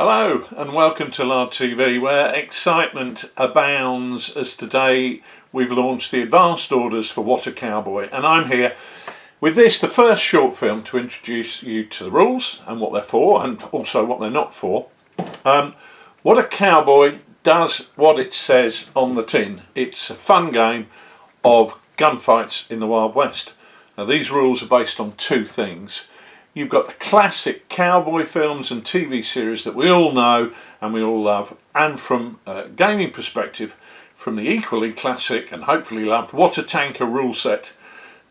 Hello and welcome to Lard TV, where excitement abounds as today we've launched the advanced orders for What a Cowboy, and I'm here with this, the first short film to introduce you to the rules and what they're for and also what they're not for. What a Cowboy does what it says on the tin. It's a fun game of gunfights in the Wild West. Now these rules are based on two things. You've got the classic cowboy films and TV series that we all know and we all love, and from a gaming perspective, from the equally classic and hopefully loved What a Tanker rule set.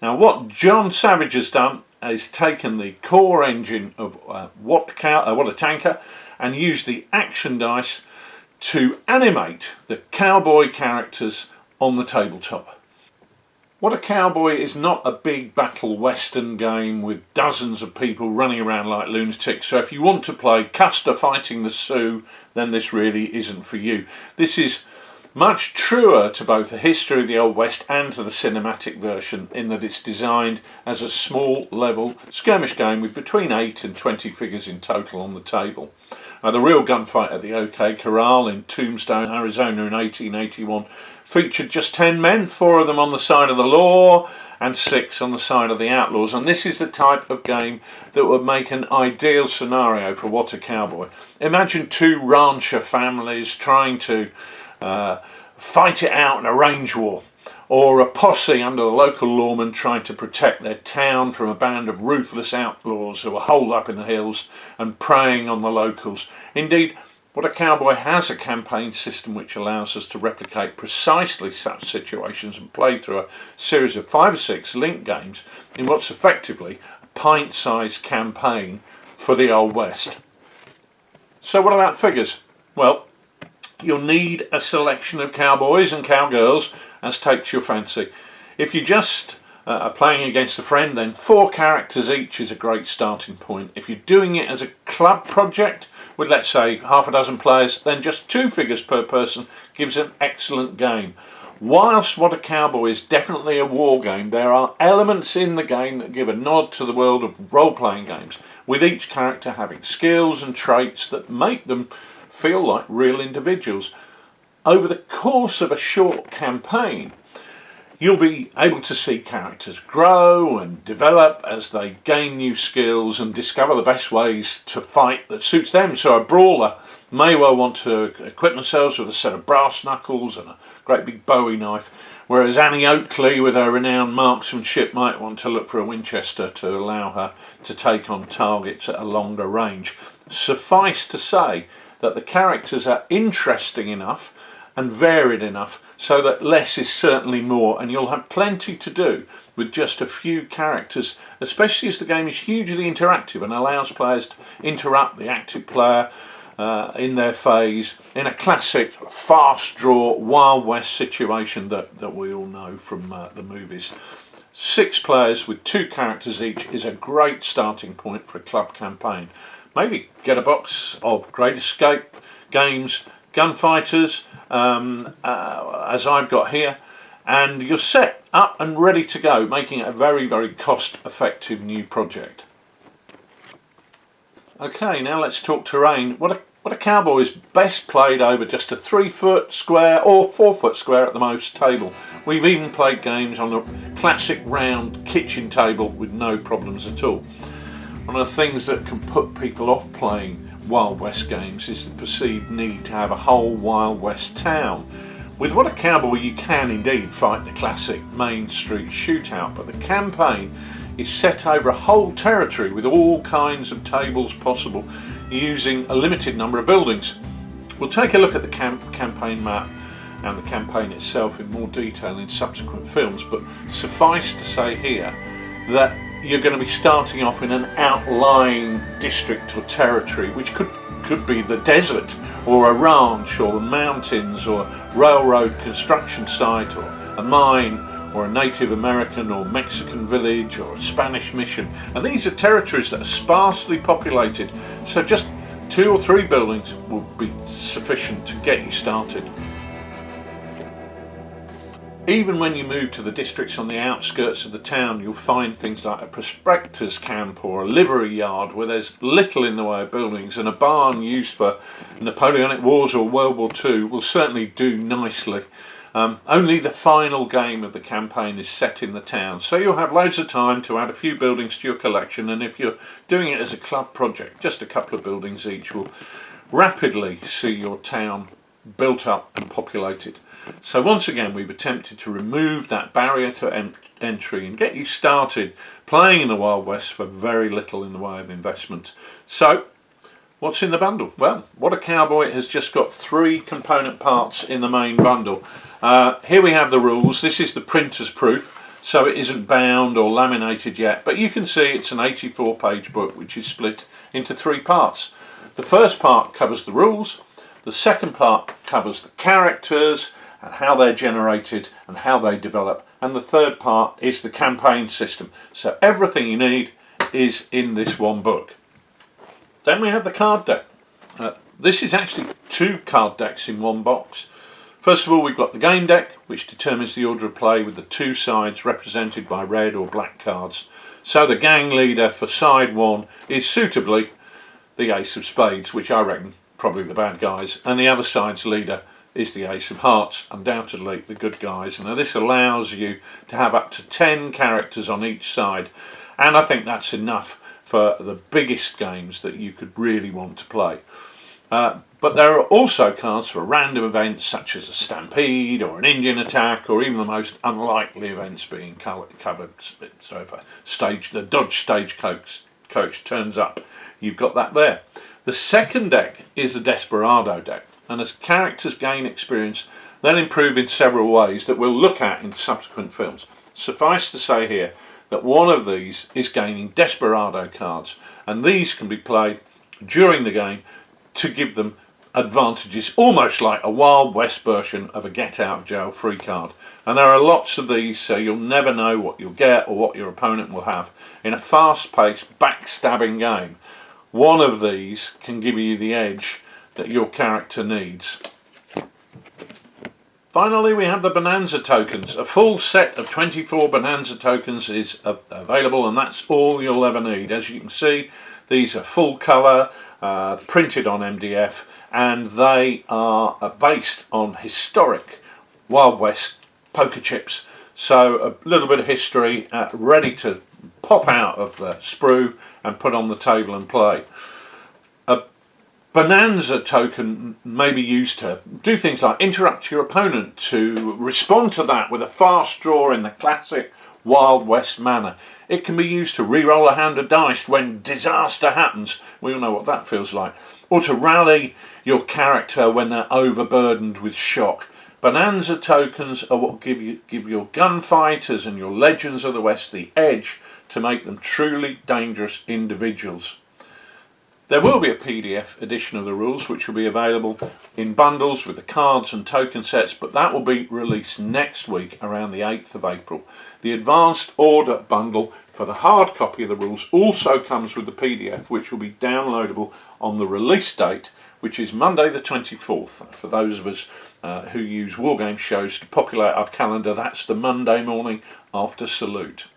Now what John Savage has done is taken the core engine of What a Tanker and used the action dice to animate the cowboy characters on the tabletop. What a Cowboy is not a big battle western game with dozens of people running around like lunatics, so if you want to play Custer fighting the Sioux, then this really isn't for you. This is much truer to both the history of the Old West and to the cinematic version, in that it's designed as a small level skirmish game with between 8 and 20 figures in total on the table. The real gunfight at the OK Corral in Tombstone, Arizona in 1881 featured just 10 men, 4 of them on the side of the law and 6 on the side of the outlaws, and this is the type of game that would make an ideal scenario for What a Cowboy. Imagine 2 rancher families trying to fight it out in a range war, or a posse under the local lawman trying to protect their town from a band of ruthless outlaws who are holed up in the hills and preying on the locals. Indeed, What a Cowboy has a campaign system which allows us to replicate precisely such situations and play through a series of 5 or 6 linked games in what's effectively a pint-sized campaign for the Old West. So what about figures? Well, you'll need a selection of cowboys and cowgirls as takes your fancy. If you just are playing against a friend, then 4 characters each is a great starting point. If you're doing it as a club project with, let's say, half a dozen players, then just 2 figures per person gives an excellent game. Whilst What a Cowboy is definitely a war game, there are elements in the game that give a nod to the world of role-playing games, with each character having skills and traits that make them feel like real individuals. Over the course of a short campaign, you'll be able to see characters grow and develop as they gain new skills and discover the best ways to fight that suits them. So a brawler may well want to equip themselves with a set of brass knuckles and a great big Bowie knife, whereas Annie Oakley with her renowned marksmanship might want to look for a Winchester to allow her to take on targets at a longer range. Suffice to say that the characters are interesting enough and varied enough so that less is certainly more, and you'll have plenty to do with just a few characters, especially as the game is hugely interactive and allows players to interrupt the active player in their phase in a classic fast draw Wild West situation that we all know from the movies. 6 players with 2 characters each is a great starting point for a club campaign. Maybe get a box of Great Escape games, Gunfighters, as I've got here, and you're set up and ready to go, making it a very, very cost-effective new project. Okay, now let's talk terrain. What a Cowboy is best played over just a 3-foot square or 4-foot square at the most table. We've even played games on a classic round kitchen table with no problems at all. One of the things that can put people off playing Wild West games is the perceived need to have a whole Wild West town. With What a Cowboy you can indeed fight the classic Main Street shootout, but the campaign is set over a whole territory with all kinds of tables possible, using a limited number of buildings. We'll take a look at the campaign map and the campaign itself in more detail in subsequent films, but suffice to say here that you're going to be starting off in an outlying district or territory, which could be the desert or a ranch or the mountains or a railroad construction site or a mine or a Native American or Mexican village or a Spanish mission. And these are territories that are sparsely populated, so just 2 or 3 buildings will be sufficient to get you started. Even when you move to the districts on the outskirts of the town, you'll find things like a prospector's camp or a livery yard where there's little in the way of buildings, and a barn used for Napoleonic Wars or World War II will certainly do nicely. Only the final game of the campaign is set in the town, so you'll have loads of time to add a few buildings to your collection, and if you're doing it as a club project, just a couple of buildings each will rapidly see your town built up and populated. So once again, we've attempted to remove that barrier to entry and get you started playing in the Wild West for very little in the way of investment. So what's in the bundle? Well, What a Cowboy has just got 3 component parts in the main bundle. Here we have the rules. This is the printer's proof, so it isn't bound or laminated yet, but you can see it's an 84-page book which is split into 3 parts. The first part covers the rules, the second part covers the characters and how they're generated and how they develop, and the third part is the campaign system. So everything you need is in this one book. Then we have the card deck. This is actually 2 card decks in one box. First of all, we've got the game deck, which determines the order of play with the 2 sides represented by red or black cards. So the gang leader for side 1 is suitably the Ace of Spades, which I reckon probably the bad guys, and the other side's leader is the Ace of Hearts, undoubtedly the good guys. Now this allows you to have up to 10 characters on each side, and I think that's enough for the biggest games that you could really want to play. But there are also cards for random events such as a stampede or an Indian attack, or even the most unlikely events being covered. So if the Dodge stagecoach turns up, you've got that there. The second deck is the Desperado deck, and as characters gain experience, they'll improve in several ways that we'll look at in subsequent films. Suffice to say here that one of these is gaining Desperado cards, and these can be played during the game to give them advantages, almost like a Wild West version of a get out of jail free card. And there are lots of these, so you'll never know what you'll get or what your opponent will have. In a fast-paced, backstabbing game, one of these can give you the edge that your character needs. Finally, we have the Bonanza tokens. A full set of 24 Bonanza tokens is available, and that's all you'll ever need. As you can see, these are full colour, printed on MDF, and they are based on historic Wild West poker chips. So a little bit of history ready to pop out of the sprue and put on the table and play. A Bonanza token may be used to do things like interrupt your opponent, to respond to that with a fast draw in the classic Wild West manner. It can be used to re-roll a hand of dice when disaster happens. We all know what that feels like. Or to rally your character when they're overburdened with shock. Bonanza tokens are what give your gunfighters and your legends of the West the edge to make them truly dangerous individuals. There will be a PDF edition of the rules which will be available in bundles with the cards and token sets, but that will be released next week around the 8th of April. The advanced order bundle for the hard copy of the rules also comes with the PDF, which will be downloadable on the release date, which is Monday the 24th. For those of us who use Wargame shows to populate our calendar, that's the Monday morning after Salute.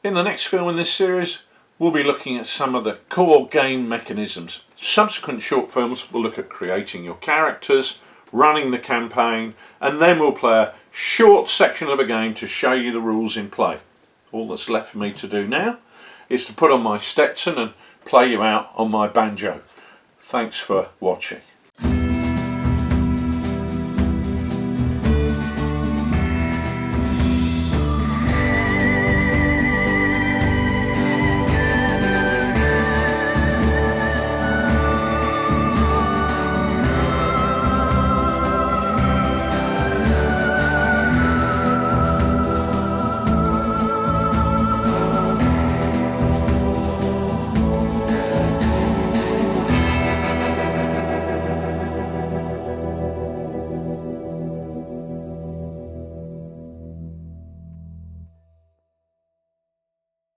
In the next film in this series, we'll be looking at some of the core game mechanisms. Subsequent short films will look at creating your characters, running the campaign, and then we'll play a short section of a game to show you the rules in play. All that's left for me to do now is to put on my Stetson and play you out on my banjo. Thanks for watching.